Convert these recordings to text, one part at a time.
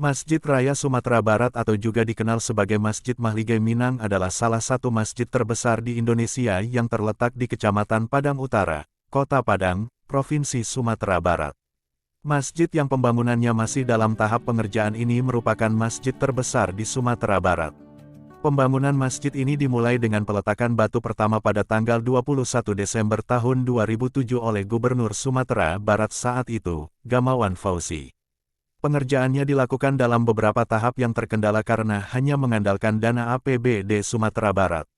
Masjid Raya Sumatera Barat atau juga dikenal sebagai Masjid Mahligai Minang adalah salah satu masjid terbesar di Indonesia yang terletak di Kecamatan Padang Utara, Kota Padang, Provinsi Sumatera Barat. Masjid yang pembangunannya masih dalam tahap pengerjaan ini merupakan masjid terbesar di Sumatera Barat. Pembangunan masjid ini dimulai dengan peletakan batu pertama pada tanggal 21 Desember tahun 2007 oleh Gubernur Sumatera Barat saat itu, Gamawan Fauzi. Pengerjaannya dilakukan dalam beberapa tahap yang terkendala karena hanya mengandalkan dana APBD Sumatera Barat.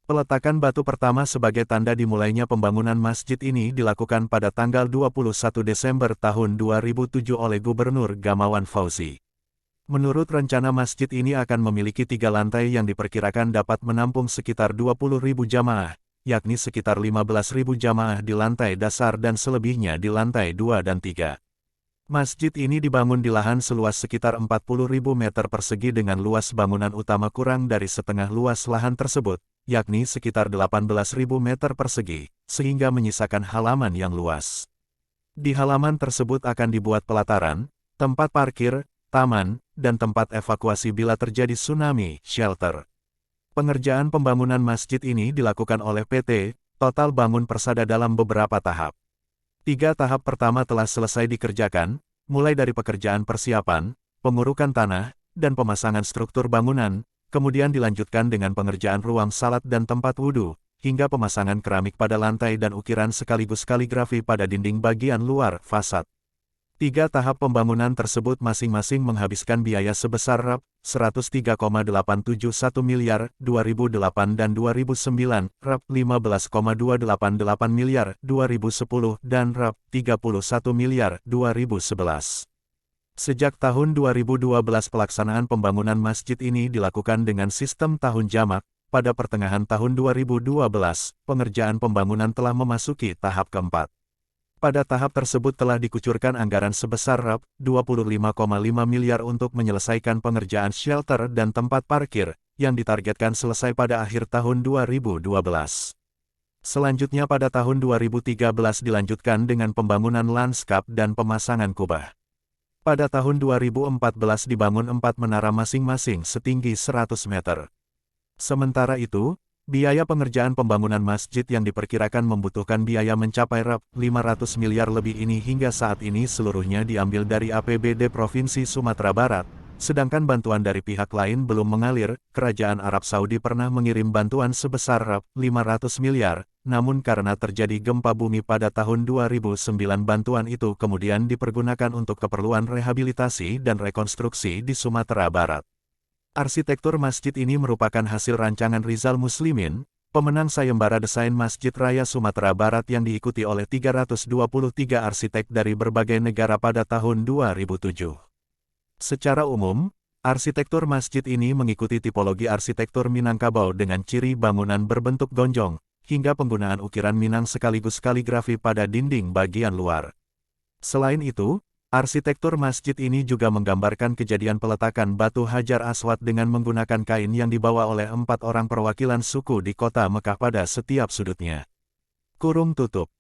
Peletakan batu pertama sebagai tanda dimulainya pembangunan masjid ini dilakukan pada tanggal 21 Desember tahun 2007 oleh Gubernur Gamawan Fauzi. Menurut rencana masjid ini akan memiliki 3 lantai yang diperkirakan dapat menampung sekitar 20.000 jamaah, yakni sekitar 15.000 jamaah di lantai dasar dan selebihnya di lantai 2 dan 3. Masjid ini dibangun di lahan seluas sekitar 40.000 meter persegi dengan luas bangunan utama kurang dari setengah luas lahan tersebut, yakni sekitar 18.000 meter persegi, sehingga menyisakan halaman yang luas. Di halaman tersebut akan dibuat pelataran, tempat parkir, taman, dan tempat evakuasi bila terjadi tsunami, shelter. Pengerjaan pembangunan masjid ini dilakukan oleh PT Total Bangun Persada dalam beberapa tahap. 3 tahap pertama telah selesai dikerjakan, mulai dari pekerjaan persiapan, pengurukan tanah, dan pemasangan struktur bangunan, kemudian dilanjutkan dengan pengerjaan ruang salat dan tempat wudhu, hingga pemasangan keramik pada lantai dan ukiran sekaligus kaligrafi pada dinding bagian luar fasad. 3 tahap pembangunan tersebut masing-masing menghabiskan biaya sebesar Rp103,871 miliar 2008 dan 2009, Rp15,288 miliar 2010 dan Rp31 miliar 2011. Sejak tahun 2012 pelaksanaan pembangunan masjid ini dilakukan dengan sistem tahun jamak. Pada pertengahan tahun 2012, pengerjaan pembangunan telah memasuki tahap keempat. Pada tahap tersebut telah dikucurkan anggaran sebesar Rp25,5 miliar untuk menyelesaikan pengerjaan shelter dan tempat parkir, yang ditargetkan selesai pada akhir tahun 2012. Selanjutnya pada tahun 2013 dilanjutkan dengan pembangunan lanskap dan pemasangan kubah. Pada tahun 2014 dibangun 4 menara masing-masing setinggi 100 meter. Sementara itu, biaya pengerjaan pembangunan masjid yang diperkirakan membutuhkan biaya mencapai Rp500 miliar lebih ini hingga saat ini seluruhnya diambil dari APBD Provinsi Sumatera Barat, sedangkan bantuan dari pihak lain belum mengalir. Kerajaan Arab Saudi pernah mengirim bantuan sebesar Rp500 miliar, namun karena terjadi gempa bumi pada tahun 2009 bantuan itu kemudian dipergunakan untuk keperluan rehabilitasi dan rekonstruksi di Sumatera Barat. Arsitektur masjid ini merupakan hasil rancangan Rizal Muslimin, pemenang sayembara desain Masjid Raya Sumatera Barat yang diikuti oleh 323 arsitek dari berbagai negara pada tahun 2007. Secara umum, arsitektur masjid ini mengikuti tipologi arsitektur Minangkabau dengan ciri bangunan berbentuk gonjong, hingga penggunaan ukiran Minang sekaligus kaligrafi pada dinding bagian luar. Selain itu, arsitektur masjid ini juga menggambarkan kejadian peletakan batu Hajar Aswad dengan menggunakan kain yang dibawa oleh 4 orang perwakilan suku di kota Mekah pada setiap sudutnya. Kurung tutup.